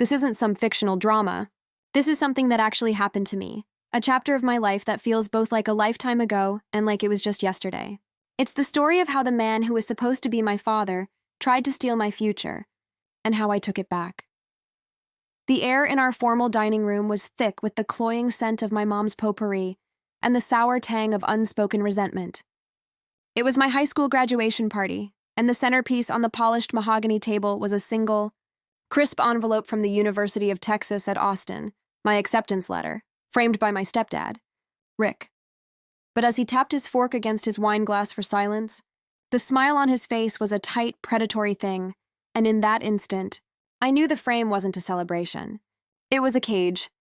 This isn't some fictional drama. This is something that actually happened to me. A chapter of my life that feels both like a lifetime ago and like it was just yesterday. It's the story of how the man who was supposed to be my father tried to steal my future, and how I took it back. The air in our formal dining room was thick with the cloying scent of my mom's potpourri and the sour tang of unspoken resentment. It was my high school graduation party, and the centerpiece on the polished mahogany table was a single, crisp envelope from the University of Texas at Austin, my acceptance letter, framed by my stepdad, Rick. But as he tapped his fork against his wine glass for silence, the smile on his face was a tight, predatory thing, and in that instant, I knew the frame wasn't a celebration. It was a cage.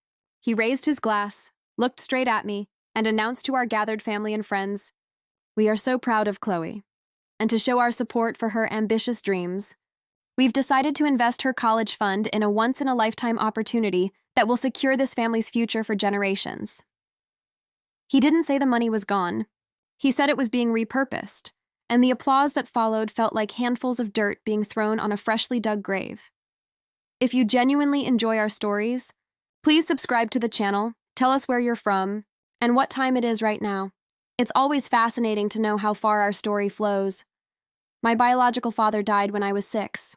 He raised his glass, looked straight at me, and announced to our gathered family and friends, "We are so proud of Chloe. And to show our support for her ambitious dreams, we've decided to invest her college fund in a once-in-a-lifetime opportunity that will secure this family's future for generations." He didn't say the money was gone. He said it was being repurposed, and the applause that followed felt like handfuls of dirt being thrown on a freshly dug grave. If you genuinely enjoy our stories, please subscribe to the channel, tell us where you're from, and what time it is right now. It's always fascinating to know how far our story flows. My biological father died when I was 6.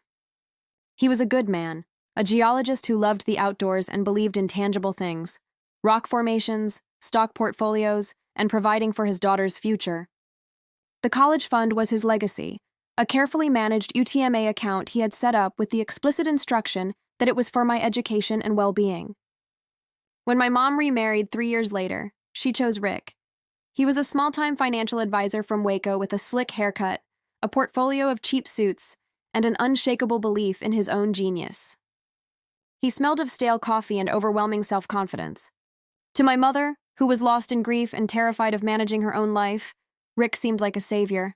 He was a good man, a geologist who loved the outdoors and believed in tangible things, rock formations, stock portfolios, and providing for his daughter's future. The college fund was his legacy, a carefully managed UTMA account he had set up with the explicit instruction that it was for my education and well-being. When my mom remarried 3 years later, she chose Rick. He was a small-time financial advisor from Waco with a slick haircut, a portfolio of cheap suits, and an unshakable belief in his own genius. He smelled of stale coffee and overwhelming self-confidence. To my mother, who was lost in grief and terrified of managing her own life, Rick seemed like a savior.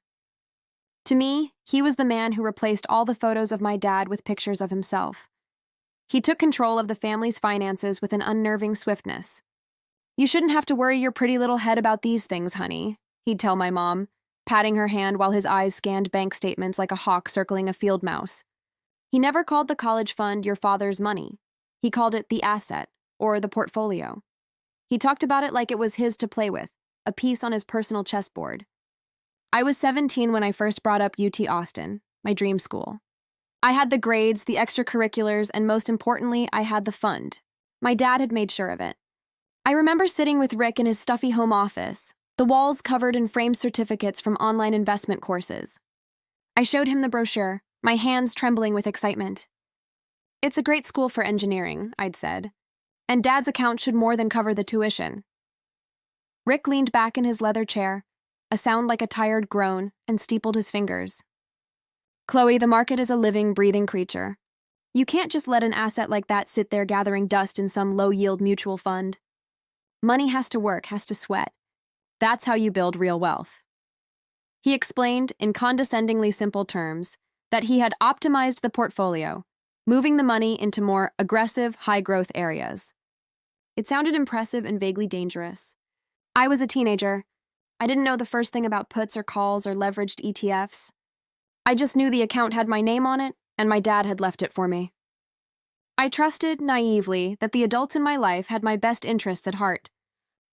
To me, he was the man who replaced all the photos of my dad with pictures of himself. He took control of the family's finances with an unnerving swiftness. "You shouldn't have to worry your pretty little head about these things, honey," he'd tell my mom, patting her hand while his eyes scanned bank statements like a hawk circling a field mouse. He never called the college fund your father's money. He called it the asset, or the portfolio. He talked about it like it was his to play with, a piece on his personal chessboard. I was 17 when I first brought up UT Austin, my dream school. I had the grades, the extracurriculars, and most importantly, I had the fund. My dad had made sure of it. I remember sitting with Rick in his stuffy home office, the walls covered in framed certificates from online investment courses. I showed him the brochure, my hands trembling with excitement. "It's a great school for engineering," I'd said, "and Dad's account should more than cover the tuition." Rick leaned back in his leather chair, a sound like a tired groan, and steepled his fingers. "Chloe, the market is a living, breathing creature. You can't just let an asset like that sit there gathering dust in some low-yield mutual fund. Money has to work, has to sweat. That's how you build real wealth." He explained, in condescendingly simple terms, that he had optimized the portfolio, moving the money into more aggressive, high-growth areas. It sounded impressive and vaguely dangerous. I was a teenager. I didn't know the first thing about puts or calls or leveraged ETFs. I just knew the account had my name on it, and my dad had left it for me. I trusted, naively, that the adults in my life had my best interests at heart.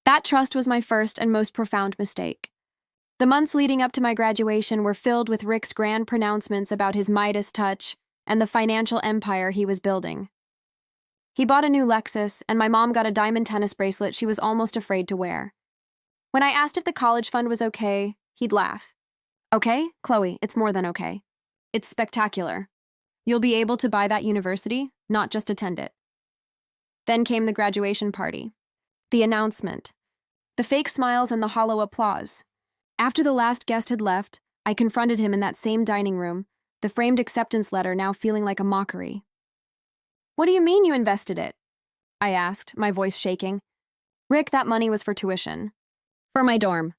That trust was my first and most profound mistake. The months leading up to my graduation were filled with Rick's grand pronouncements about his Midas touch and the financial empire he was building. He bought a new Lexus, and my mom got a diamond tennis bracelet she was almost afraid to wear. When I asked if the college fund was okay, he'd laugh. "Okay, Chloe, it's more than okay. It's spectacular. You'll be able to buy that university, not just attend it." Then came the graduation party. The announcement. The fake smiles and the hollow applause. After the last guest had left, I confronted him in that same dining room, the framed acceptance letter now feeling like a mockery. "What do you mean you invested it?" I asked, my voice shaking. "Rick, that money was for tuition. For my dorm.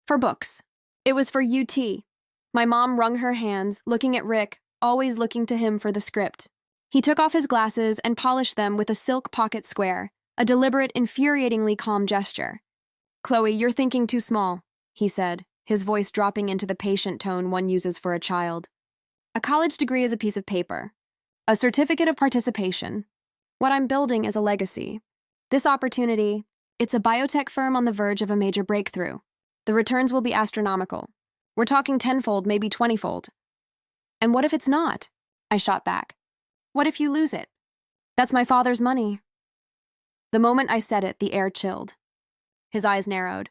For books. It was for UT." My mom wrung her hands, looking at Rick, always looking to him for the script. He took off his glasses and polished them with a silk pocket square, a deliberate, infuriatingly calm gesture. "Chloe, you're thinking too small," he said, his voice dropping into the patient tone one uses for a child. "A college degree is a piece of paper. A certificate of participation. What I'm building is a legacy. This opportunity, it's a biotech firm on the verge of a major breakthrough. The returns will be astronomical. We're talking tenfold, maybe 20-fold. And what if it's not? I shot back. What if you lose it? That's my father's money. The moment I said it, the air chilled. His eyes narrowed.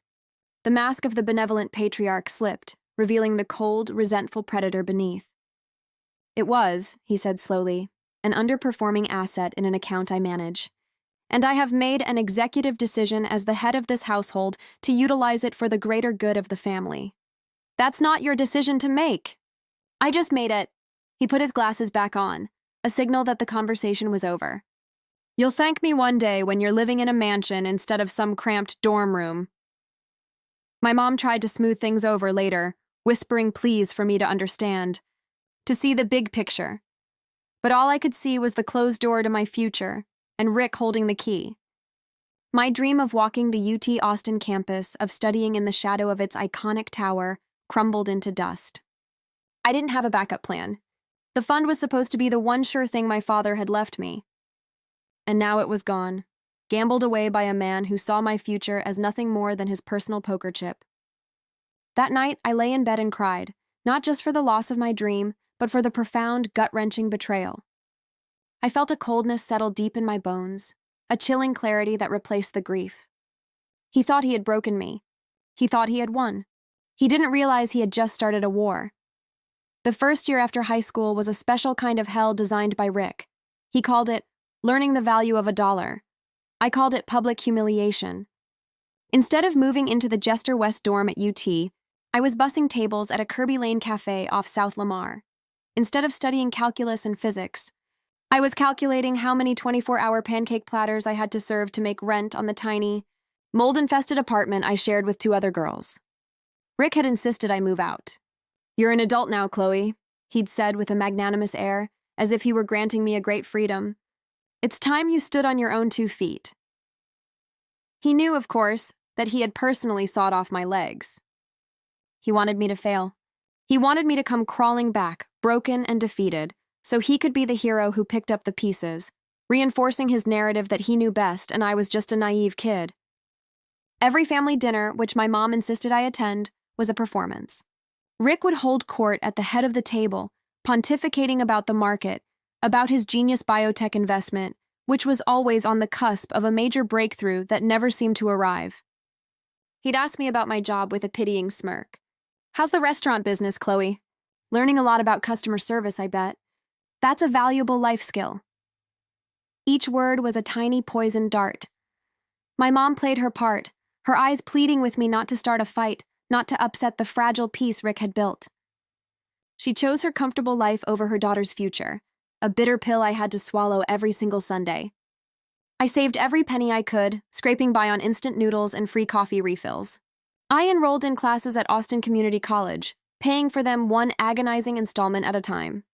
The mask of the benevolent patriarch slipped, revealing the cold, resentful predator beneath. It was, he said slowly, an underperforming asset in an account I manage. And I have made an executive decision as the head of this household to utilize it for the greater good of the family. That's not your decision to make. I just made it. He put his glasses back on, a signal that the conversation was over. You'll thank me one day when you're living in a mansion instead of some cramped dorm room. My mom tried to smooth things over later, whispering pleas for me to understand, to see the big picture. But all I could see was the closed door to my future, and Rick holding the key. My dream of walking the UT Austin campus, of studying in the shadow of its iconic tower, crumbled into dust. I didn't have a backup plan. The fund was supposed to be the one sure thing my father had left me. And now it was gone, gambled away by a man who saw my future as nothing more than his personal poker chip. That night, I lay in bed and cried, not just for the loss of my dream, but for the profound, gut-wrenching betrayal. I felt a coldness settle deep in my bones, a chilling clarity that replaced the grief. He thought he had broken me. He thought he had won. He didn't realize he had just started a war. The first year after high school was a special kind of hell designed by Rick. He called it learning the value of $1. I called it public humiliation. Instead of moving into the Jester West dorm at UT, I was bussing tables at a Kirby Lane cafe off South Lamar. Instead of studying calculus and physics, I was calculating how many 24-hour pancake platters I had to serve to make rent on the tiny, mold-infested apartment I shared with 2 other girls. Rick had insisted I move out. "You're an adult now, Chloe," he'd said with a magnanimous air, as if he were granting me a great freedom. "It's time you stood on your own 2 feet. He knew, of course, that he had personally sawed off my legs. He wanted me to fail. He wanted me to come crawling back, broken and defeated, so he could be the hero who picked up the pieces, reinforcing his narrative that he knew best and I was just a naive kid. Every family dinner, which my mom insisted I attend, was a performance. Rick would hold court at the head of the table, pontificating about the market, about his genius biotech investment, which was always on the cusp of a major breakthrough that never seemed to arrive. He'd ask me about my job with a pitying smirk. "How's the restaurant business, Chloe? Learning a lot about customer service, I bet. That's a valuable life skill." Each word was a tiny poisoned dart. My mom played her part, her eyes pleading with me not to start a fight, not to upset the fragile peace Rick had built. She chose her comfortable life over her daughter's future, a bitter pill I had to swallow every single Sunday. I saved every penny I could, scraping by on instant noodles and free coffee refills. I enrolled in classes at Austin Community College, paying for them one agonizing installment at a time.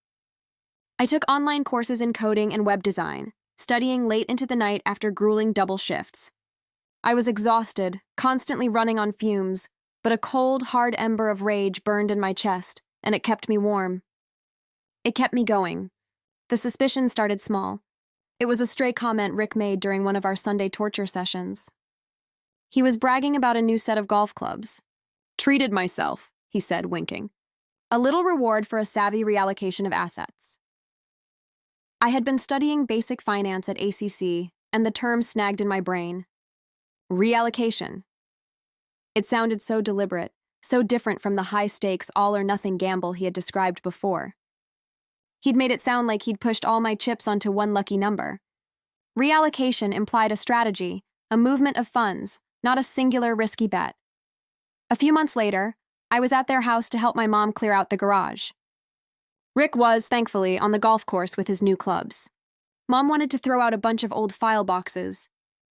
I took online courses in coding and web design, studying late into the night after grueling double shifts. I was exhausted, constantly running on fumes, but a cold, hard ember of rage burned in my chest, and it kept me warm. It kept me going. The suspicion started small. It was a stray comment Rick made during one of our Sunday torture sessions. He was bragging about a new set of golf clubs. "Treated myself," he said, winking. "A little reward for a savvy reallocation of assets." I had been studying basic finance at ACC, and the term snagged in my brain. Reallocation. It sounded so deliberate, so different from the high-stakes, all-or-nothing gamble he had described before. He'd made it sound like he'd pushed all my chips onto one lucky number. Reallocation implied a strategy, a movement of funds, not a singular risky bet. A few months later, I was at their house to help my mom clear out the garage. Rick was, thankfully, on the golf course with his new clubs. Mom wanted to throw out a bunch of old file boxes.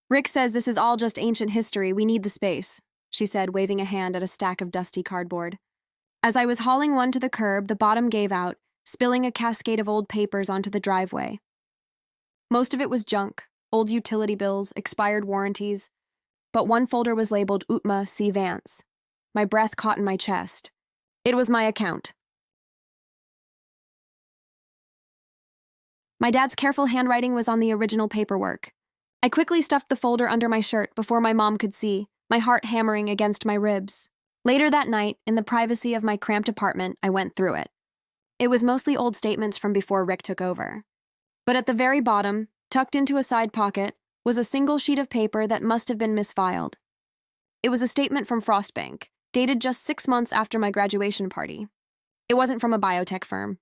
"Rick says this is all just ancient history, we need the space," she said, waving a hand at a stack of dusty cardboard. As I was hauling one to the curb, the bottom gave out, spilling a cascade of old papers onto the driveway. Most of it was junk, old utility bills, expired warranties, but one folder was labeled Utma C. Vance. My breath caught in my chest. It was my account. My dad's careful handwriting was on the original paperwork. I quickly stuffed the folder under my shirt before my mom could see, my heart hammering against my ribs. Later that night, in the privacy of my cramped apartment, I went through it. It was mostly old statements from before Rick took over. But at the very bottom, tucked into a side pocket, was a single sheet of paper that must have been misfiled. It was a statement from Frostbank, dated just 6 months after my graduation party. It wasn't from a biotech firm.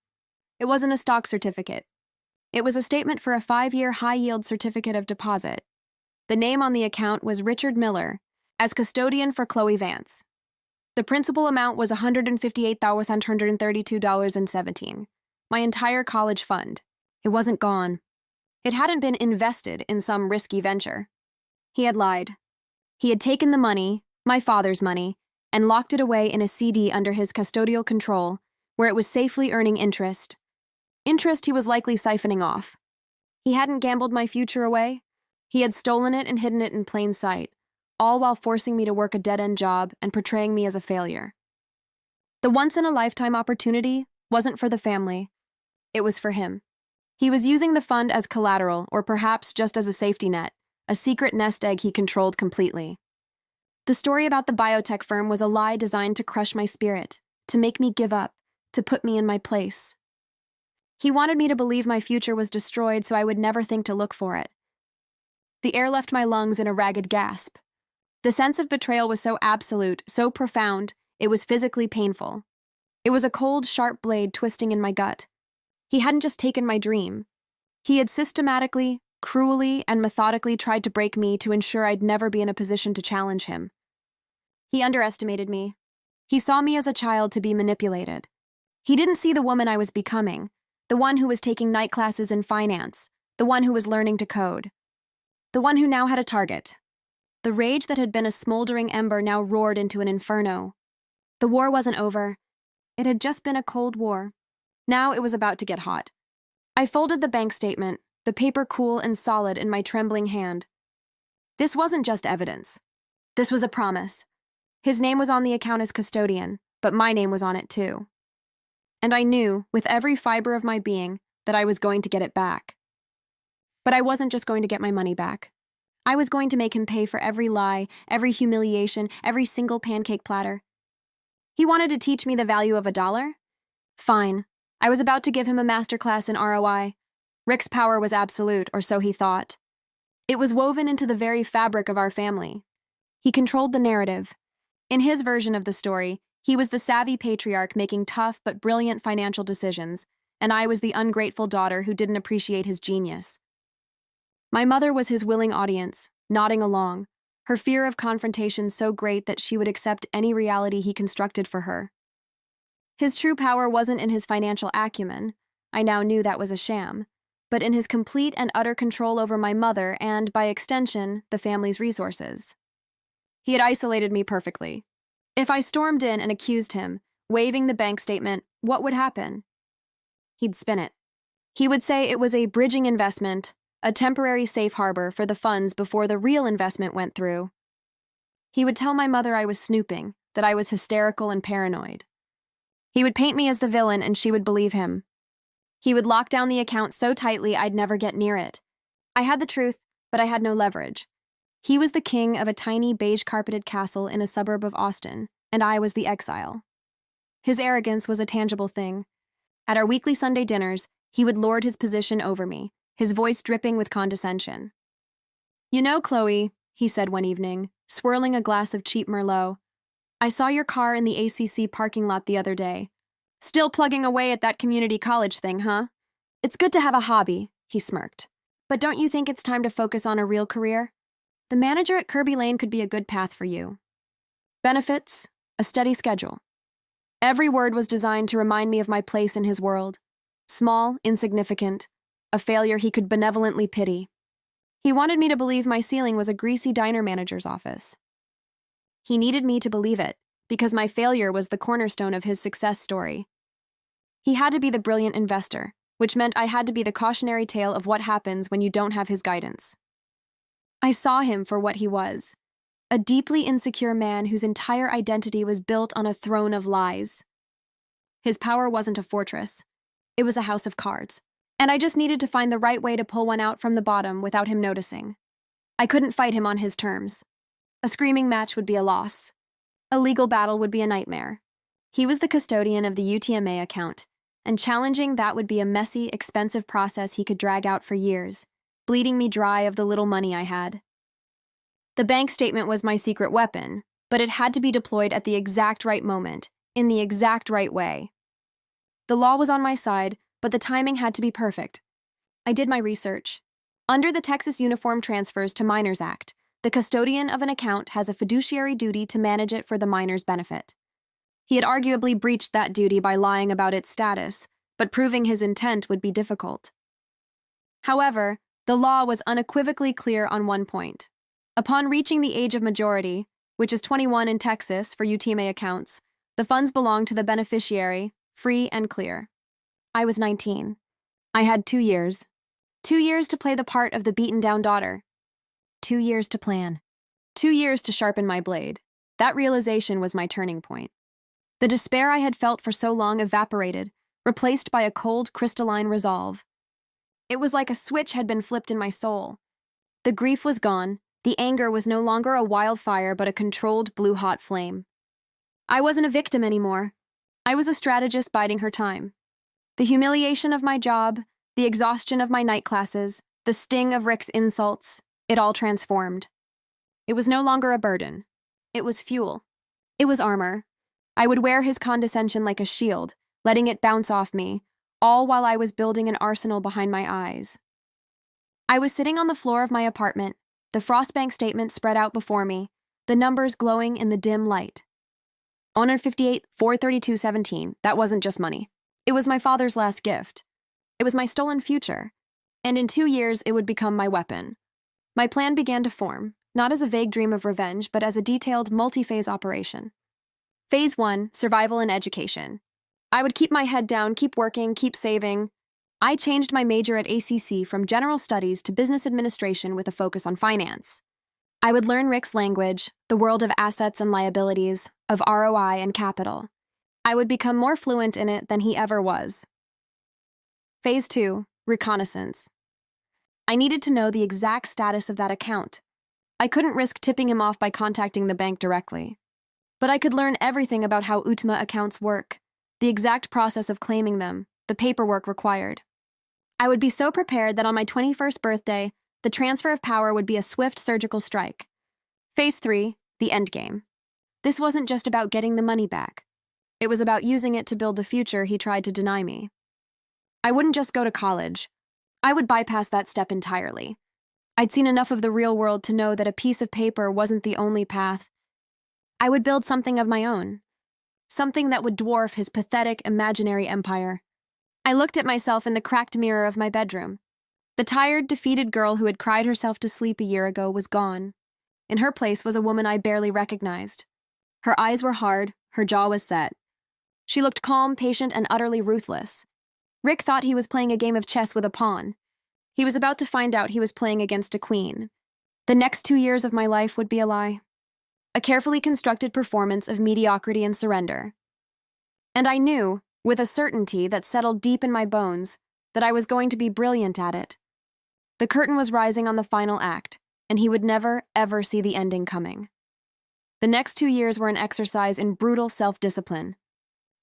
It wasn't a stock certificate. It was a statement for a 5-year high-yield certificate of deposit. The name on the account was Richard Miller, as custodian for Chloe Vance. The principal amount was $158,132.17, my entire college fund. It wasn't gone. It hadn't been invested in some risky venture. He had lied. He had taken the money, my father's money, and locked it away in a CD under his custodial control, where it was safely earning interest. Interest he was likely siphoning off. He hadn't gambled my future away. He had stolen it and hidden it in plain sight, all while forcing me to work a dead-end job and portraying me as a failure. The once-in-a-lifetime opportunity wasn't for the family. It was for him. He was using the fund as collateral, or perhaps just as a safety net, a secret nest egg he controlled completely. The story about the biotech firm was a lie designed to crush my spirit, to make me give up, to put me in my place. He wanted me to believe my future was destroyed so I would never think to look for it. The air left my lungs in a ragged gasp. The sense of betrayal was so absolute, so profound, it was physically painful. It was a cold, sharp blade twisting in my gut. He hadn't just taken my dream. He had systematically, cruelly, and methodically tried to break me to ensure I'd never be in a position to challenge him. He underestimated me. He saw me as a child to be manipulated. He didn't see the woman I was becoming, the one who was taking night classes in finance, the one who was learning to code, the one who now had a target. The rage that had been a smoldering ember now roared into an inferno. The war wasn't over. It had just been a cold war. Now it was about to get hot. I folded the bank statement, the paper cool and solid in my trembling hand. This wasn't just evidence. This was a promise. His name was on the account as custodian, but my name was on it too. And I knew, with every fiber of my being, that I was going to get it back. But I wasn't just going to get my money back. I was going to make him pay for every lie, every humiliation, every single pancake platter. He wanted to teach me the value of $1? Fine. I was about to give him a masterclass in ROI. Rick's power was absolute, or so he thought. It was woven into the very fabric of our family. He controlled the narrative. In his version of the story, he was the savvy patriarch making tough but brilliant financial decisions, and I was the ungrateful daughter who didn't appreciate his genius. My mother was his willing audience, nodding along, her fear of confrontation so great that she would accept any reality he constructed for her. His true power wasn't in his financial acumen, I now knew that was a sham, but in his complete and utter control over my mother and, by extension, the family's resources. He had isolated me perfectly. If I stormed in and accused him, waving the bank statement, what would happen? He'd spin it. He would say it was a bridging investment, a temporary safe harbor for the funds before the real investment went through. He would tell my mother I was snooping, that I was hysterical and paranoid. He would paint me as the villain and she would believe him. He would lock down the account so tightly I'd never get near it. I had the truth, but I had no leverage. He was the king of a tiny beige-carpeted castle in a suburb of Austin, and I was the exile. His arrogance was a tangible thing. At our weekly Sunday dinners, he would lord his position over me, his voice dripping with condescension. "You know, Chloe," he said one evening, swirling a glass of cheap Merlot, "I saw your car in the ACC parking lot the other day. Still plugging away at that community college thing, huh? It's good to have a hobby," he smirked. "But don't you think it's time to focus on a real career? The manager at Kirby Lane could be a good path for you. Benefits, a steady schedule." Every word was designed to remind me of my place in his world. Small, insignificant, a failure he could benevolently pity. He wanted me to believe my ceiling was a greasy diner manager's office. He needed me to believe it, because my failure was the cornerstone of his success story. He had to be the brilliant investor, which meant I had to be the cautionary tale of what happens when you don't have his guidance. I saw him for what he was, a deeply insecure man whose entire identity was built on a throne of lies. His power wasn't a fortress. It was a house of cards, And I just needed to find the right way to pull one out from the bottom without him noticing. I couldn't fight him on his terms. A screaming match would be a loss. A legal battle would be a nightmare. He was the custodian of the UTMA account, and challenging that would be a messy, expensive process he could drag out for years, bleeding me dry of the little money I had. The bank statement was my secret weapon, but it had to be deployed at the exact right moment, in the exact right way. The law was on my side, but the timing had to be perfect. I did my research. Under the Texas Uniform Transfers to Minors Act, the custodian of an account has a fiduciary duty to manage it for the minor's benefit. He had arguably breached that duty by lying about its status, but proving his intent would be difficult. However, the law was unequivocally clear on one point. Upon reaching the age of majority, which is 21 in Texas for UTMA accounts, the funds belong to the beneficiary, free and clear. I was 19. I had 2 years. 2 years to play the part of the beaten-down daughter. 2 years to plan. 2 years to sharpen my blade. That realization was my turning point. The despair I had felt for so long evaporated, replaced by a cold, crystalline resolve. It was like a switch had been flipped in my soul. The grief was gone. The anger was no longer a wildfire but a controlled, blue-hot flame. I wasn't a victim anymore. I was a strategist biding her time. The humiliation of my job, the exhaustion of my night classes, the sting of Rick's insults, it all transformed. It was no longer a burden. It was fuel. It was armor. I would wear his condescension like a shield, letting it bounce off me, all while I was building an arsenal behind my eyes. I was sitting on the floor of my apartment, the Frostbank statement spread out before me, the numbers glowing in the dim light. 158, 432.17, that wasn't just money. It was my father's last gift. It was my stolen future. And in 2 years, it would become my weapon. My plan began to form, not as a vague dream of revenge, but as a detailed, multi-phase operation. Phase 1, survival and education. I would keep my head down, keep working, keep saving. I changed my major at ACC from general studies to business administration with a focus on finance. I would learn Rick's language, the world of assets and liabilities, of ROI and capital. I would become more fluent in it than he ever was. Phase 2, reconnaissance. I needed to know the exact status of that account. I couldn't risk tipping him off by contacting the bank directly. But I could learn everything about how UTMA accounts work, the exact process of claiming them, the paperwork required. I would be so prepared that on my 21st birthday, the transfer of power would be a swift surgical strike. Phase 3, the endgame. This wasn't just about getting the money back. It was about using it to build the future he tried to deny me. I wouldn't just go to college. I would bypass that step entirely. I'd seen enough of the real world to know that a piece of paper wasn't the only path. I would build something of my own. Something that would dwarf his pathetic, imaginary empire. I looked at myself in the cracked mirror of my bedroom. The tired, defeated girl who had cried herself to sleep a year ago was gone. In her place was a woman I barely recognized. Her eyes were hard, her jaw was set. She looked calm, patient, and utterly ruthless. Rick thought he was playing a game of chess with a pawn. He was about to find out he was playing against a queen. The next 2 years of my life would be a lie. A carefully constructed performance of mediocrity and surrender. And I knew, with a certainty that settled deep in my bones, that I was going to be brilliant at it. The curtain was rising on the final act, and he would never, ever see the ending coming. The next 2 years were an exercise in brutal self-discipline.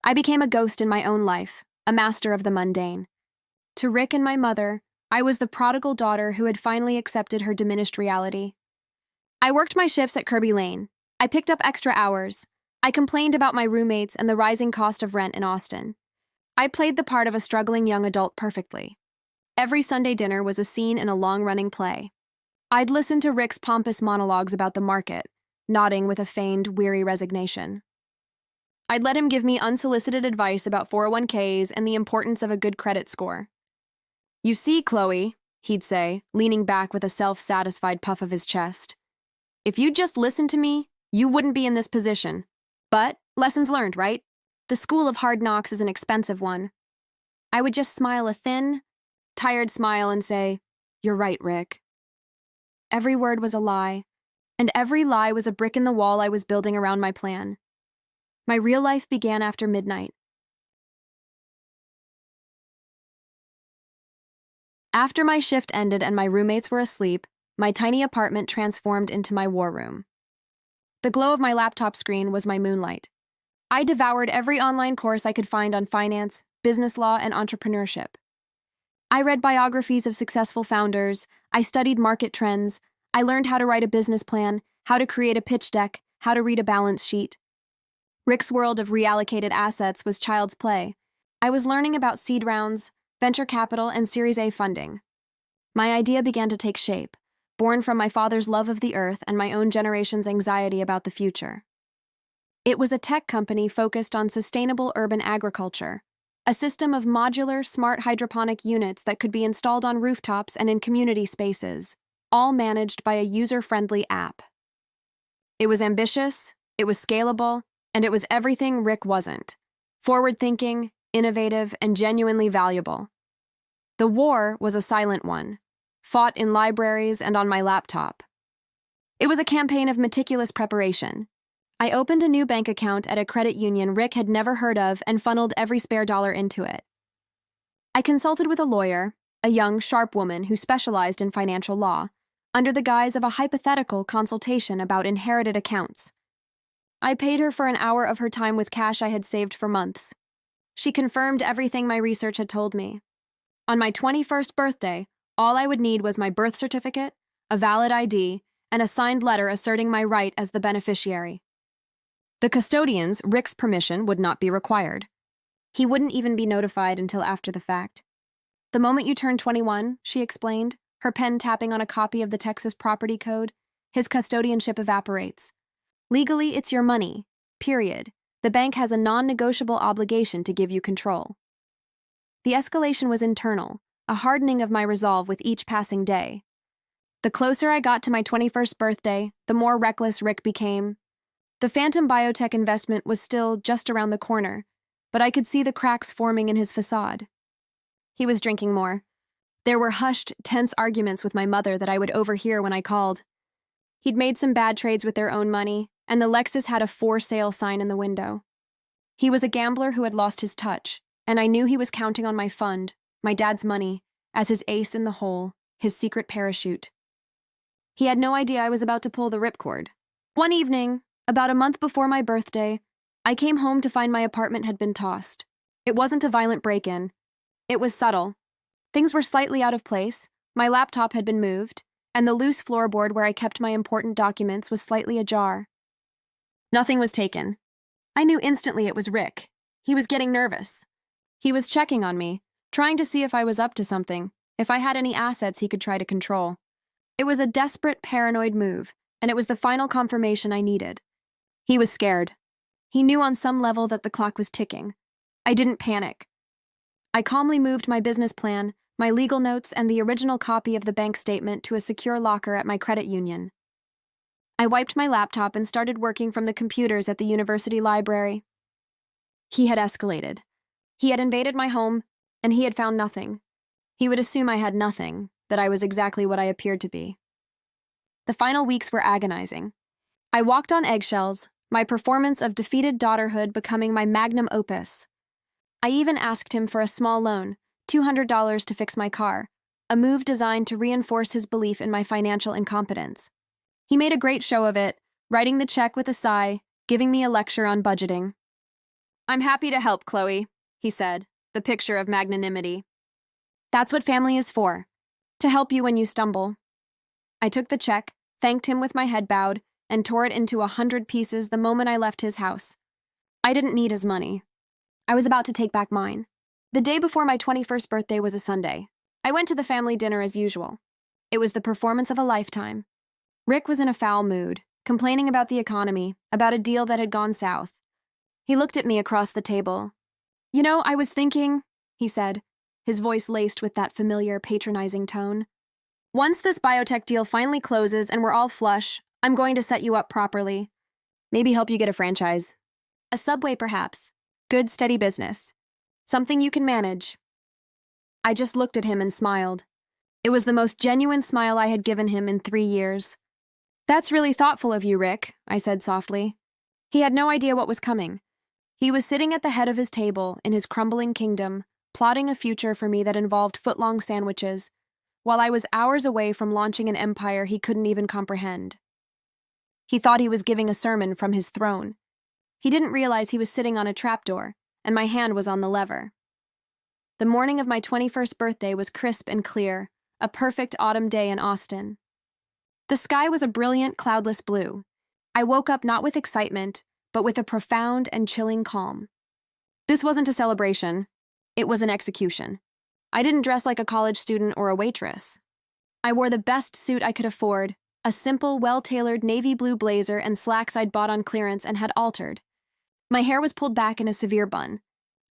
I became a ghost in my own life, a master of the mundane. To Rick and my mother, I was the prodigal daughter who had finally accepted her diminished reality. I worked my shifts at Kirby Lane. I picked up extra hours. I complained about my roommates and the rising cost of rent in Austin. I played the part of a struggling young adult perfectly. Every Sunday dinner was a scene in a long-running play. I'd listen to Rick's pompous monologues about the market, nodding with a feigned, weary resignation. I'd let him give me unsolicited advice about 401ks and the importance of a good credit score. "You see, Chloe," he'd say, leaning back with a self-satisfied puff of his chest, "if you'd just listened to me, you wouldn't be in this position. But, lessons learned, right? The school of hard knocks is an expensive one." I would just smile a thin, tired smile and say, "You're right, Rick." Every word was a lie, and every lie was a brick in the wall I was building around my plan. My real life began after midnight. After my shift ended and my roommates were asleep, my tiny apartment transformed into my war room. The glow of my laptop screen was my moonlight. I devoured every online course I could find on finance, business law, and entrepreneurship. I read biographies of successful founders, I studied market trends, I learned how to write a business plan, how to create a pitch deck, how to read a balance sheet. Rick's world of reallocated assets was child's play. I was learning about seed rounds, venture capital, and Series A funding. My idea began to take shape, born from my father's love of the earth and my own generation's anxiety about the future. It was a tech company focused on sustainable urban agriculture, a system of modular, smart hydroponic units that could be installed on rooftops and in community spaces, all managed by a user-friendly app. It was ambitious, it was scalable, and it was everything Rick wasn't: forward-thinking, innovative, and genuinely valuable. The war was a silent one, fought in libraries and on my laptop. It was a campaign of meticulous preparation. I opened a new bank account at a credit union Rick had never heard of and funneled every spare dollar into it. I consulted with a lawyer, a young, sharp woman who specialized in financial law, under the guise of a hypothetical consultation about inherited accounts. I paid her for an hour of her time with cash I had saved for months. She confirmed everything my research had told me. On my 21st birthday, all I would need was my birth certificate, a valid ID, and a signed letter asserting my right as the beneficiary. The custodian's, Rick's, permission would not be required. He wouldn't even be notified until after the fact. The moment you turn 21, she explained, her pen tapping on a copy of the Texas Property Code, his custodianship evaporates. Legally, it's your money, period. The bank has a non-negotiable obligation to give you control. The escalation was internal, a hardening of my resolve with each passing day. The closer I got to my 21st birthday, the more reckless Rick became. The phantom biotech investment was still just around the corner, but I could see the cracks forming in his facade. He was drinking more. There were hushed, tense arguments with my mother that I would overhear when I called. He'd made some bad trades with their own money, and the Lexus had a for sale sign in the window. He was a gambler who had lost his touch, and I knew he was counting on my fund, my dad's money, as his ace in the hole, his secret parachute. He had no idea I was about to pull the ripcord. One evening, about a month before my birthday, I came home to find my apartment had been tossed. It wasn't a violent break-in. It was subtle. Things were slightly out of place, my laptop had been moved, and the loose floorboard where I kept my important documents was slightly ajar. Nothing was taken. I knew instantly it was Rick. He was getting nervous. He was checking on me, trying to see if I was up to something, if I had any assets he could try to control. It was a desperate, paranoid move, and it was the final confirmation I needed. He was scared. He knew on some level that the clock was ticking. I didn't panic. I calmly moved my business plan, my legal notes, and the original copy of the bank statement to a secure locker at my credit union. I wiped my laptop and started working from the computers at the university library. He had escalated. He had invaded my home, and he had found nothing. He would assume I had nothing, that I was exactly what I appeared to be. The final weeks were agonizing. I walked on eggshells, my performance of defeated daughterhood becoming my magnum opus. I even asked him for a small loan, $200 to fix my car, a move designed to reinforce his belief in my financial incompetence. He made a great show of it, writing the check with a sigh, giving me a lecture on budgeting. "I'm happy to help, Chloe," he said, the picture of magnanimity. "That's what family is for, to help you when you stumble." I took the check, thanked him with my head bowed, and tore it into 100 pieces the moment I left his house. I didn't need his money. I was about to take back mine. The day before my 21st birthday was a Sunday. I went to the family dinner as usual. It was the performance of a lifetime. Rick was in a foul mood, complaining about the economy, about a deal that had gone south. He looked at me across the table. "You know, I was thinking," he said, his voice laced with that familiar, patronizing tone. "Once this biotech deal finally closes and we're all flush, I'm going to set you up properly. Maybe help you get a franchise. A Subway, perhaps. Good, steady business. Something you can manage." I just looked at him and smiled. It was the most genuine smile I had given him in 3 years. "That's really thoughtful of you, Rick," I said softly. He had no idea what was coming. He was sitting at the head of his table in his crumbling kingdom, plotting a future for me that involved foot-long sandwiches, while I was hours away from launching an empire he couldn't even comprehend. He thought he was giving a sermon from his throne. He didn't realize he was sitting on a trapdoor, and my hand was on the lever. The morning of my 21st birthday was crisp and clear, a perfect autumn day in Austin. The sky was a brilliant, cloudless blue. I woke up not with excitement, but with a profound and chilling calm. This wasn't a celebration. It was an execution. I didn't dress like a college student or a waitress. I wore the best suit I could afford, a simple, well-tailored navy blue blazer and slacks I'd bought on clearance and had altered. My hair was pulled back in a severe bun.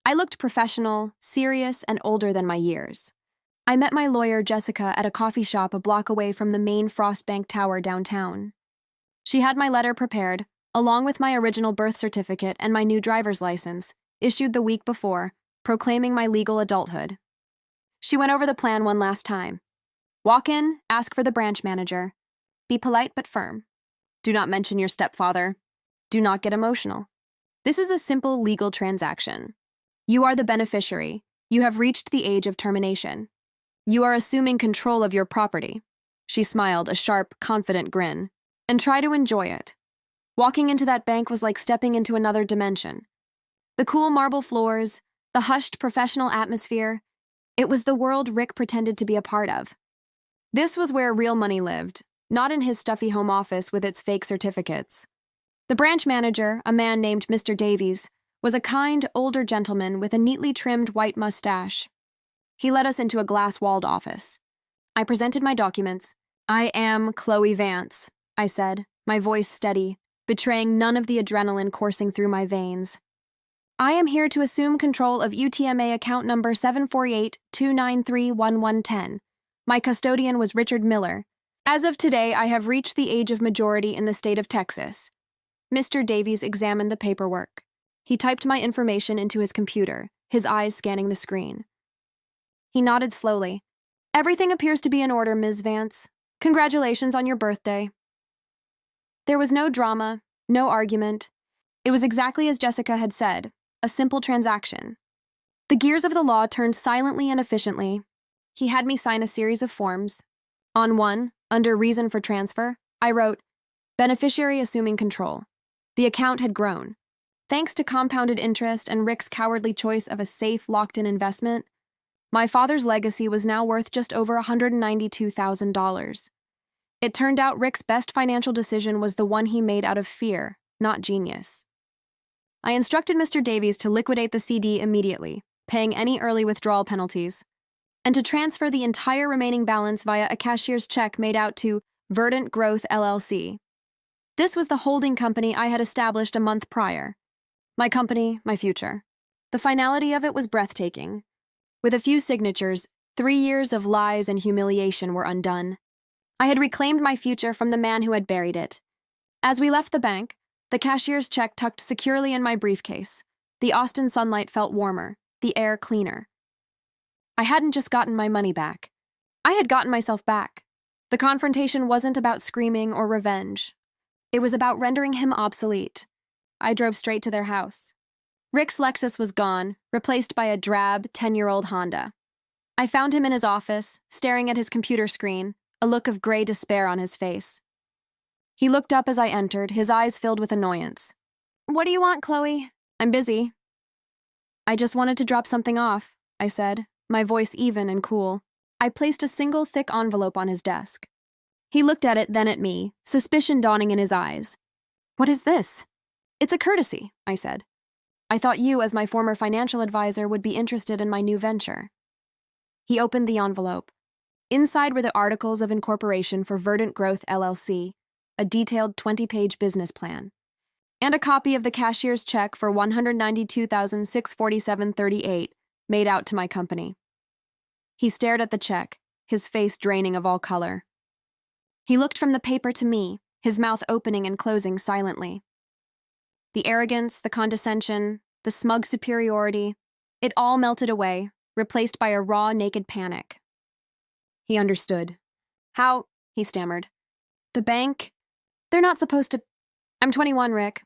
I looked professional, serious, and older than my years. I met my lawyer, Jessica, at a coffee shop a block away from the main Frostbank Tower downtown. She had my letter prepared, along with my original birth certificate and my new driver's license, issued the week before, proclaiming my legal adulthood. She went over the plan one last time. Walk in, ask for the branch manager. Be polite but firm. Do not mention your stepfather. Do not get emotional. This is a simple legal transaction. You are the beneficiary. You have reached the age of termination. You are assuming control of your property. She smiled, a sharp, confident grin, and try to enjoy it. Walking into that bank was like stepping into another dimension. The cool marble floors, the hushed professional atmosphere, it was the world Rick pretended to be a part of. This was where real money lived, not in his stuffy home office with its fake certificates. The branch manager, a man named Mr. Davies, was a kind, older gentleman with a neatly trimmed white mustache. He led us into a glass-walled office. I presented my documents. I am Chloe Vance, I said, my voice steady, betraying none of the adrenaline coursing through my veins. I am here to assume control of UTMA account number 748-293-1110. My custodian was Richard Miller. As of today, I have reached the age of majority in the state of Texas. Mr. Davies examined the paperwork. He typed my information into his computer, his eyes scanning the screen. He nodded slowly. Everything appears to be in order, Ms. Vance. Congratulations on your birthday. There was no drama, no argument. It was exactly as Jessica had said, a simple transaction. The gears of the law turned silently and efficiently. He had me sign a series of forms. On one, under reason for transfer, I wrote, beneficiary assuming control. The account had grown. Thanks to compounded interest and Rick's cowardly choice of a safe, locked-in investment, my father's legacy was now worth just over $192,000. It turned out Rick's best financial decision was the one he made out of fear, not genius. I instructed Mr. Davies to liquidate the CD immediately, paying any early withdrawal penalties, and to transfer the entire remaining balance via a cashier's check made out to Verdant Growth LLC. This was the holding company I had established a month prior. My company, my future. The finality of it was breathtaking. With a few signatures, 3 years of lies and humiliation were undone. I had reclaimed my future from the man who had buried it. As we left the bank, the cashier's check tucked securely in my briefcase. The Austin sunlight felt warmer, the air cleaner. I hadn't just gotten my money back. I had gotten myself back. The confrontation wasn't about screaming or revenge. It was about rendering him obsolete. I drove straight to their house. Rick's Lexus was gone, replaced by a drab, 10-year-old Honda. I found him in his office, staring at his computer screen, a look of gray despair on his face. He looked up as I entered, his eyes filled with annoyance. What do you want, Chloe? I'm busy. I just wanted to drop something off, I said, my voice even and cool. I placed a single thick envelope on his desk. He looked at it, then at me, suspicion dawning in his eyes. What is this? It's a courtesy, I said. I thought you, as my former financial advisor, would be interested in my new venture. He opened the envelope. Inside were the articles of incorporation for Verdant Growth LLC, a detailed 20-page business plan, and a copy of the cashier's check for $192,647.38 made out to my company. He stared at the check, his face draining of all color. He looked from the paper to me, his mouth opening and closing silently. The arrogance, the condescension, the smug superiority, it all melted away, replaced by a raw, naked panic. He understood. How? He stammered. The bank? They're not supposed to... I'm 21, Rick,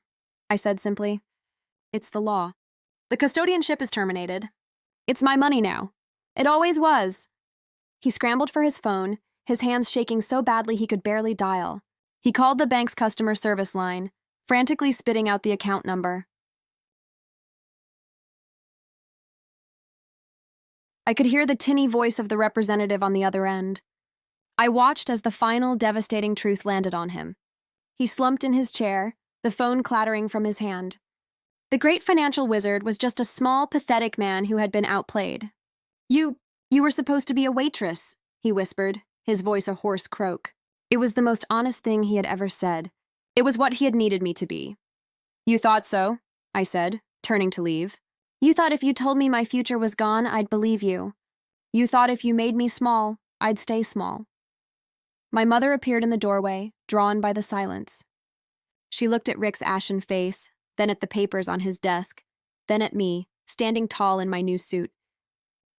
I said simply. It's the law. The custodianship is terminated. It's my money now. It always was. He scrambled for his phone, his hands shaking so badly he could barely dial. He called the bank's customer service line, frantically spitting out the account number. I could hear the tinny voice of the representative on the other end. I watched as the final devastating truth landed on him. He slumped in his chair, the phone clattering from his hand. The great financial wizard was just a small, pathetic man who had been outplayed. You were supposed to be a waitress," he whispered, his voice a hoarse croak. It was the most honest thing he had ever said. It was what he had needed me to be. "You thought so?" I said, turning to leave. "You thought if you told me my future was gone, I'd believe you. You thought if you made me small, I'd stay small." My mother appeared in the doorway, drawn by the silence. She looked at Rick's ashen face, then at the papers on his desk, then at me, standing tall in my new suit.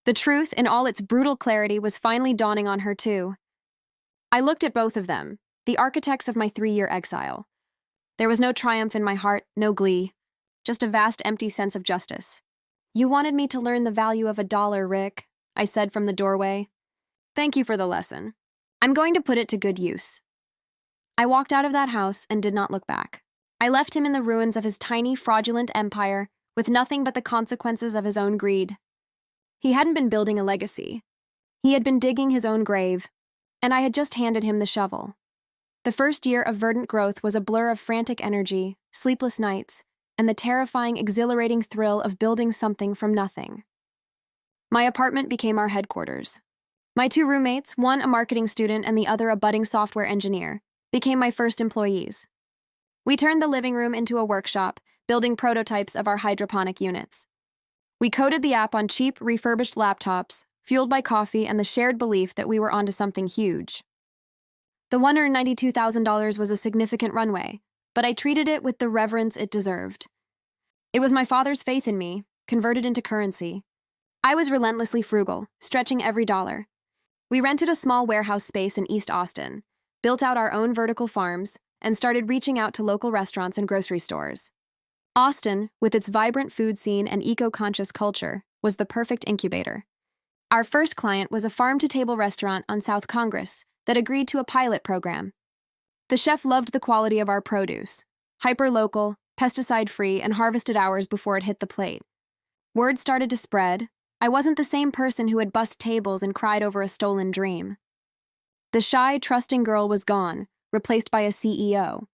The truth, in all its brutal clarity, was finally dawning on her too. I looked at both of them, the architects of my 3-year exile. There was no triumph in my heart, no glee, just a vast empty sense of justice. "You wanted me to learn the value of $1, Rick," I said from the doorway. "Thank you for the lesson. I'm going to put it to good use." I walked out of that house and did not look back. I left him in the ruins of his tiny, fraudulent empire, with nothing but the consequences of his own greed. He hadn't been building a legacy. He had been digging his own grave, and I had just handed him the shovel. The first year of verdant growth was a blur of frantic energy, sleepless nights, and the terrifying, exhilarating thrill of building something from nothing. My apartment became our headquarters. My 2 roommates, one a marketing student and the other a budding software engineer, became my first employees. We turned the living room into a workshop, building prototypes of our hydroponic units. We coded the app on cheap, refurbished laptops, fueled by coffee and the shared belief that we were onto something huge. The $192,000 was a significant runway, but I treated it with the reverence it deserved. It was my father's faith in me, converted into currency. I was relentlessly frugal, stretching every dollar. We rented a small warehouse space in East Austin, built out our own vertical farms, and started reaching out to local restaurants and grocery stores. Austin, with its vibrant food scene and eco-conscious culture, was the perfect incubator. Our first client was a farm-to-table restaurant on South Congress that agreed to a pilot program. The chef loved the quality of our produce, hyper-local, pesticide-free, and harvested hours before it hit the plate. Word started to spread. I wasn't the same person who had bussed tables and cried over a stolen dream. The shy, trusting girl was gone, replaced by a CEO.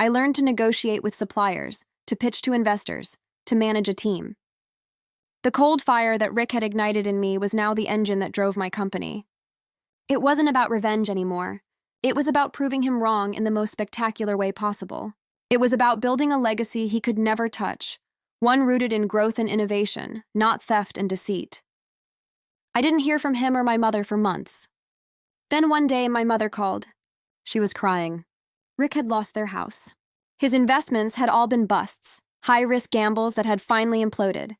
I learned to negotiate with suppliers, to pitch to investors, to manage a team. The cold fire that Rick had ignited in me was now the engine that drove my company. It wasn't about revenge anymore. It was about proving him wrong in the most spectacular way possible. It was about building a legacy he could never touch, one rooted in growth and innovation, not theft and deceit. I didn't hear from him or my mother for months. Then one day, my mother called. She was crying. Rick had lost their house. His investments had all been busts, high-risk gambles that had finally imploded.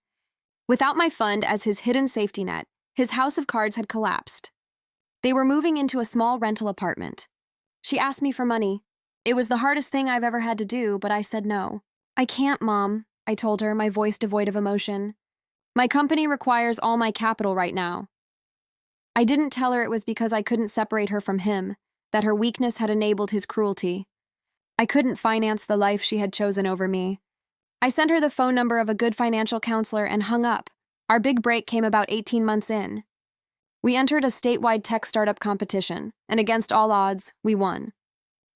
Without my fund as his hidden safety net, his house of cards had collapsed. They were moving into a small rental apartment. She asked me for money. It was the hardest thing I've ever had to do, but I said no. "I can't, Mom," I told her, my voice devoid of emotion. "My company requires all my capital right now." I didn't tell her it was because I couldn't separate her from him, that her weakness had enabled his cruelty. I couldn't finance the life she had chosen over me. I sent her the phone number of a good financial counselor and hung up. Our big break came about 18 months in. We entered a statewide tech startup competition, and against all odds, we won.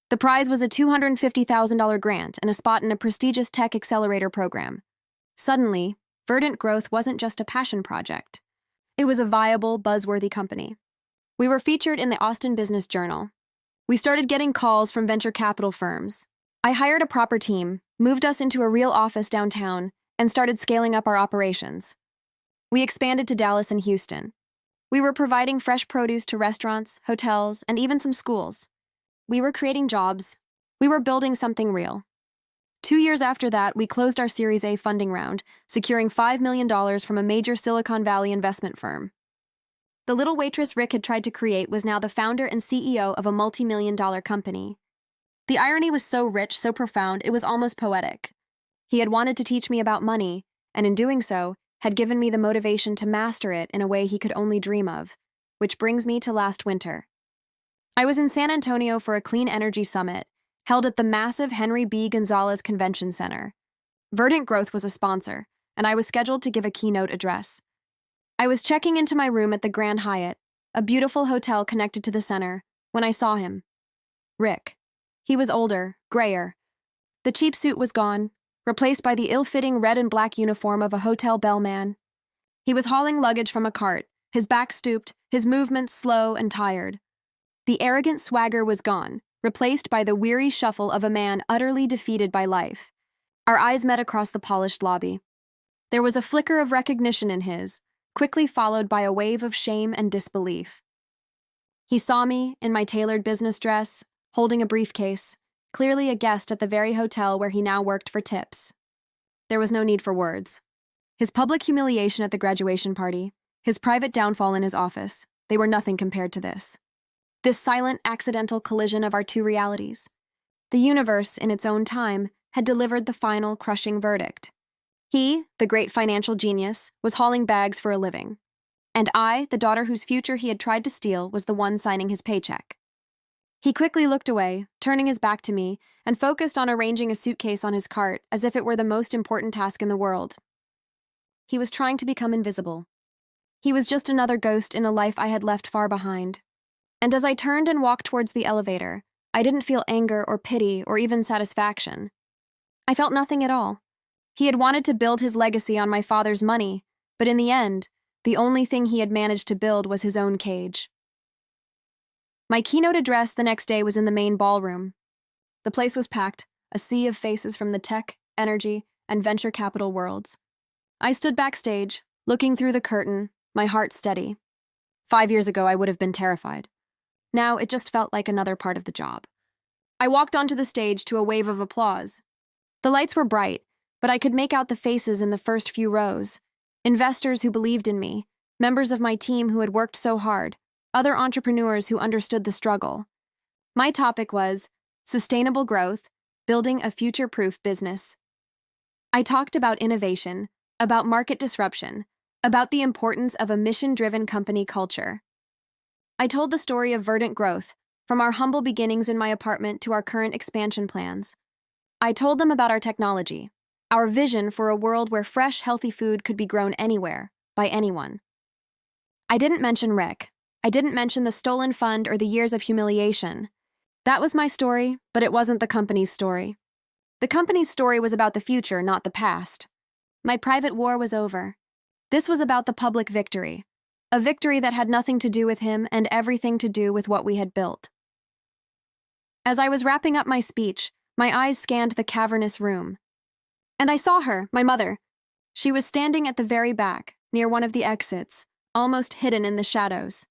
The prize was a $250,000 grant and a spot in a prestigious tech accelerator program. Suddenly, verdant growth wasn't just a passion project. It was a viable, buzzworthy company. We were featured in the Austin Business Journal. We started getting calls from venture capital firms. I hired a proper team, moved us into a real office downtown, and started scaling up our operations. We expanded to Dallas and Houston. We were providing fresh produce to restaurants, hotels, and even some schools. We were creating jobs. We were building something real. 2 years after that, we closed our Series A funding round, securing $5 million from a major Silicon Valley investment firm. The little waitress Rick had tried to create was now the founder and CEO of a multi-million-dollar company. The irony was so rich, so profound, it was almost poetic. He had wanted to teach me about money, and in doing so, had given me the motivation to master it in a way he could only dream of. which brings me to last winter. I was in San Antonio for a clean energy summit, held at the massive Henry B. Gonzalez Convention Center. Verdant Growth was a sponsor, and I was scheduled to give a keynote address. I was checking into my room at the Grand Hyatt, a beautiful hotel connected to the center, when I saw him. Rick. He was older, grayer. The cheap suit was gone, replaced by the ill-fitting red and black uniform of a hotel bellman. He was hauling luggage from a cart, his back stooped, his movements slow and tired. The arrogant swagger was gone, replaced by the weary shuffle of a man utterly defeated by life. Our eyes met across the polished lobby. There was a flicker of recognition in his, quickly followed by a wave of shame and disbelief. He saw me, in my tailored business dress, holding a briefcase, clearly a guest at the very hotel where he now worked for tips. There was no need for words. His public humiliation at the graduation party, his private downfall in his office, they were nothing compared to this. This silent, accidental collision of our two realities. The universe, in its own time, had delivered the final, crushing verdict. He, the great financial genius, was hauling bags for a living. And I, the daughter whose future he had tried to steal, was the one signing his paycheck. He quickly looked away, turning his back to me, and focused on arranging a suitcase on his cart as if it were the most important task in the world. He was trying to become invisible. He was just another ghost in a life I had left far behind. And as I turned and walked towards the elevator, I didn't feel anger or pity or even satisfaction. I felt nothing at all. He had wanted to build his legacy on my father's money, but in the end, the only thing he had managed to build was his own cage. My keynote address the next day was in the main ballroom. The place was packed, a sea of faces from the tech, energy, and venture capital worlds. I stood backstage, looking through the curtain, my heart steady. 5 years ago, I would have been terrified. Now, it just felt like another part of the job. I walked onto the stage to a wave of applause. The lights were bright, but I could make out the faces in the first few rows. Investors who believed in me, members of my team who had worked so hard, other entrepreneurs who understood the struggle. My topic was sustainable growth, building a future-proof business. I talked about innovation, about market disruption, about the importance of a mission-driven company culture. I told the story of Verdant Growth, from our humble beginnings in my apartment to our current expansion plans. I told them about our technology, our vision for a world where fresh, healthy food could be grown anywhere, by anyone. I didn't mention Rick. I didn't mention the stolen fund or the years of humiliation. That was my story, but it wasn't the company's story. The company's story was about the future, not the past. My private war was over. This was about the public victory, a victory that had nothing to do with him and everything to do with what we had built. As I was wrapping up my speech, my eyes scanned the cavernous room. And I saw her, my mother. She was standing at the very back, near one of the exits, almost hidden in the shadows.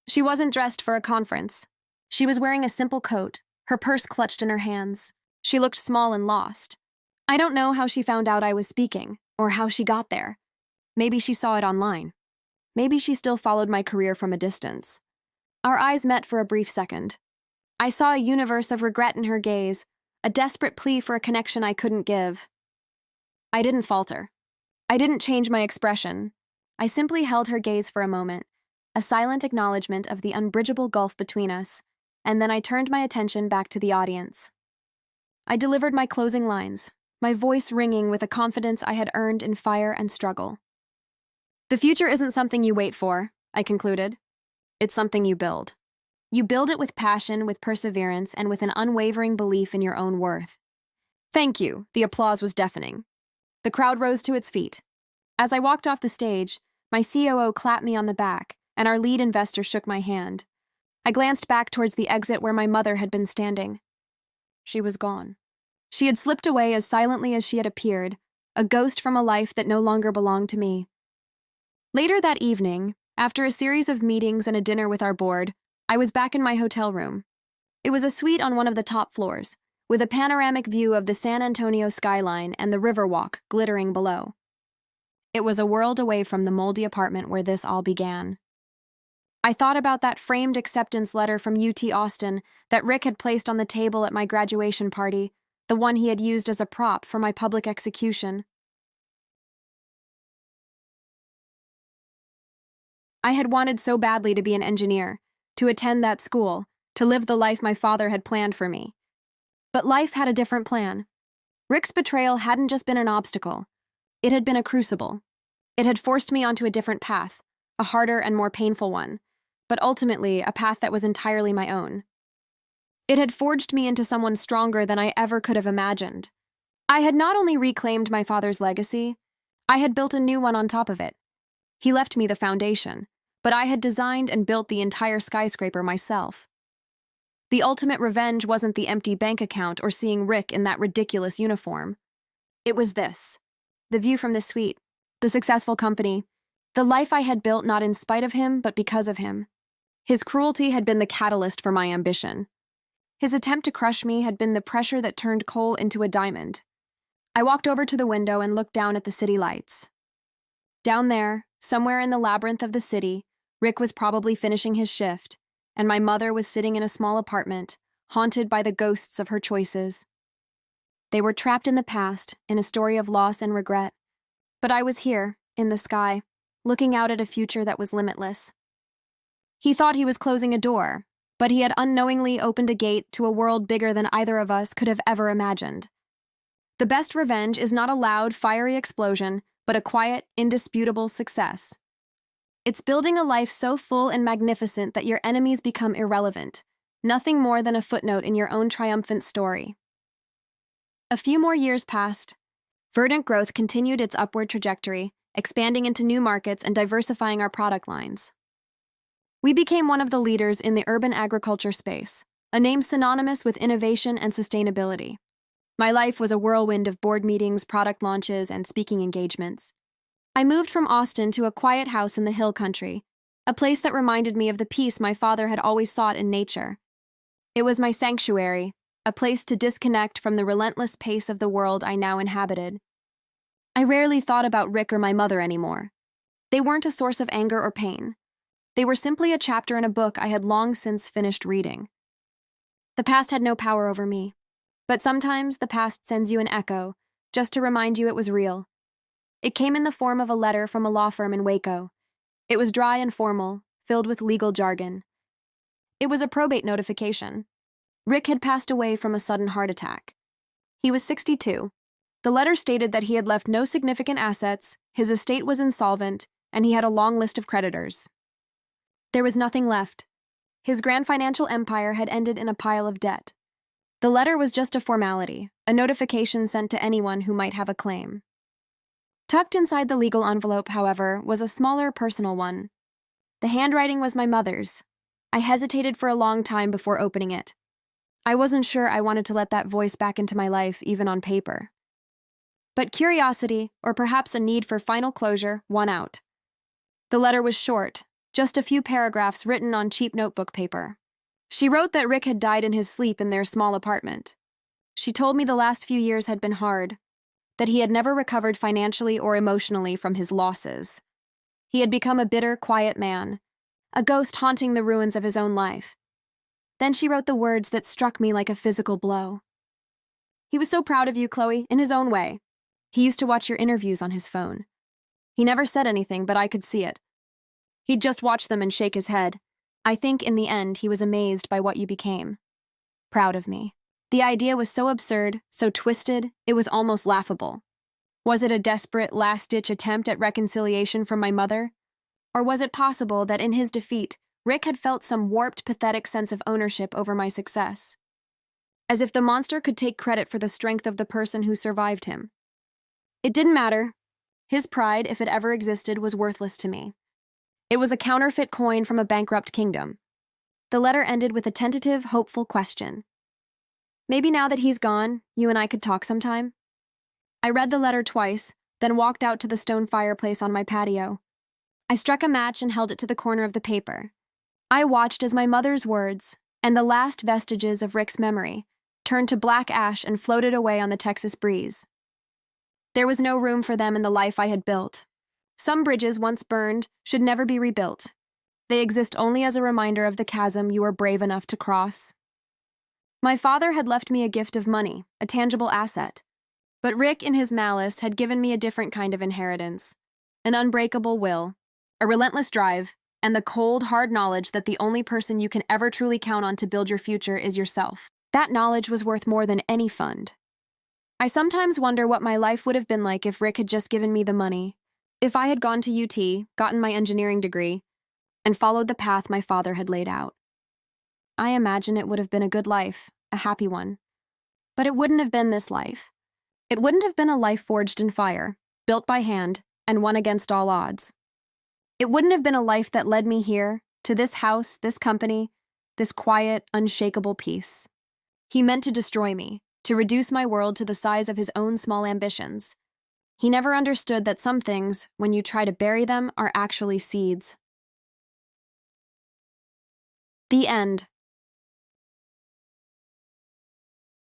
She wasn't dressed for a conference. She was wearing a simple coat, her purse clutched in her hands. She looked small and lost. I don't know how she found out I was speaking, or how she got there. Maybe she saw it online. Maybe she still followed my career from a distance. Our eyes met for a brief second. I saw a universe of regret in her gaze, a desperate plea for a connection I couldn't give. I didn't falter. I didn't change my expression. I simply held her gaze for a moment, a silent acknowledgement of the unbridgeable gulf between us, and then I turned my attention back to the audience. I delivered my closing lines, my voice ringing with a confidence I had earned in fire and struggle. The future isn't something you wait for, I concluded. It's something you build. You build it with passion, with perseverance, and with an unwavering belief in your own worth. Thank you. The applause was deafening. The crowd rose to its feet. As I walked off the stage, my COO clapped me on the back, and our lead investor shook my hand. I glanced back towards the exit where my mother had been standing. She was gone. She had slipped away as silently as she had appeared, a ghost from a life that no longer belonged to me. Later that evening, after a series of meetings and a dinner with our board, I was back in my hotel room. It was a suite on one of the top floors, with a panoramic view of the San Antonio skyline and the Riverwalk glittering below. It was a world away from the moldy apartment where this all began. I thought about that framed acceptance letter from UT Austin that Rick had placed on the table at my graduation party, the one he had used as a prop for my public execution. I had wanted so badly to be an engineer, to attend that school, to live the life my father had planned for me. But life had a different plan. Rick's betrayal hadn't just been an obstacle. It had been a crucible. It had forced me onto a different path, a harder and more painful one, but ultimately a path that was entirely my own. It had forged me into someone stronger than I ever could have imagined. I had not only reclaimed my father's legacy, I had built a new one on top of it. He left me the foundation, but I had designed and built the entire skyscraper myself. The ultimate revenge wasn't the empty bank account or seeing Rick in that ridiculous uniform. It was this: the view from the suite, the successful company, the life I had built not in spite of him, but because of him. His cruelty had been the catalyst for my ambition. His attempt to crush me had been the pressure that turned coal into a diamond. I walked over to the window and looked down at the city lights. Down there, somewhere in the labyrinth of the city, Rick was probably finishing his shift, and my mother was sitting in a small apartment, haunted by the ghosts of her choices. They were trapped in the past, in a story of loss and regret. But I was here, in the sky, looking out at a future that was limitless. He thought he was closing a door, but he had unknowingly opened a gate to a world bigger than either of us could have ever imagined. The best revenge is not a loud, fiery explosion, but a quiet, indisputable success. It's building a life so full and magnificent that your enemies become irrelevant, nothing more than a footnote in your own triumphant story. A few more years passed. Verdant Growth continued its upward trajectory, expanding into new markets and diversifying our product lines. We became one of the leaders in the urban agriculture space, a name synonymous with innovation and sustainability. My life was a whirlwind of board meetings, product launches, and speaking engagements. I moved from Austin to a quiet house in the hill country, a place that reminded me of the peace my father had always sought in nature. It was my sanctuary, a place to disconnect from the relentless pace of the world I now inhabited. I rarely thought about Rick or my mother anymore. They weren't a source of anger or pain. They were simply a chapter in a book I had long since finished reading. The past had no power over me, but sometimes the past sends you an echo, just to remind you it was real. It came in the form of a letter from a law firm in Waco. It was dry and formal, filled with legal jargon. It was a probate notification. Rick had passed away from a sudden heart attack. He was 62. The letter stated that he had left no significant assets, his estate was insolvent, and he had a long list of creditors. There was nothing left. His grand financial empire had ended in a pile of debt. The letter was just a formality, a notification sent to anyone who might have a claim. Tucked inside the legal envelope, however, was a smaller personal one. The handwriting was my mother's. I hesitated for a long time before opening it. I wasn't sure I wanted to let that voice back into my life, even on paper. But curiosity, or perhaps a need for final closure, won out. The letter was short, just a few paragraphs written on cheap notebook paper. She wrote that Rick had died in his sleep in their small apartment. She told me the last few years had been hard, that he had never recovered financially or emotionally from his losses. He had become a bitter, quiet man, a ghost haunting the ruins of his own life. Then she wrote the words that struck me like a physical blow. "He was so proud of you, Chloe, in his own way. He used to watch your interviews on his phone. He never said anything, but I could see it. He'd just watch them and shake his head. I think in the end he was amazed by what you became. Proud of me." The idea was so absurd, so twisted, it was almost laughable. Was it a desperate, last-ditch attempt at reconciliation from my mother? Or was it possible that in his defeat, Rick had felt some warped, pathetic sense of ownership over my success? As if the monster could take credit for the strength of the person who survived him. It didn't matter. His pride, if it ever existed, was worthless to me. It was a counterfeit coin from a bankrupt kingdom. The letter ended with a tentative, hopeful question. "Maybe now that he's gone, you and I could talk sometime?" I read the letter twice, then walked out to the stone fireplace on my patio. I struck a match and held it to the corner of the paper. I watched as my mother's words, and the last vestiges of Rick's memory, turned to black ash and floated away on the Texas breeze. There was no room for them in the life I had built. Some bridges, once burned, should never be rebuilt. They exist only as a reminder of the chasm you were brave enough to cross. My father had left me a gift of money, a tangible asset. But Rick, in his malice, had given me a different kind of inheritance. An unbreakable will, a relentless drive, and the cold, hard knowledge that the only person you can ever truly count on to build your future is yourself. That knowledge was worth more than any fund. I sometimes wonder what my life would have been like if Rick had just given me the money. If I had gone to UT, gotten my engineering degree, and followed the path my father had laid out. I imagine it would have been a good life, a happy one. But it wouldn't have been this life. It wouldn't have been a life forged in fire, built by hand, and won against all odds. It wouldn't have been a life that led me here, to this house, this company, this quiet, unshakable peace. He meant to destroy me, to reduce my world to the size of his own small ambitions. He never understood that some things, when you try to bury them, are actually seeds. The end.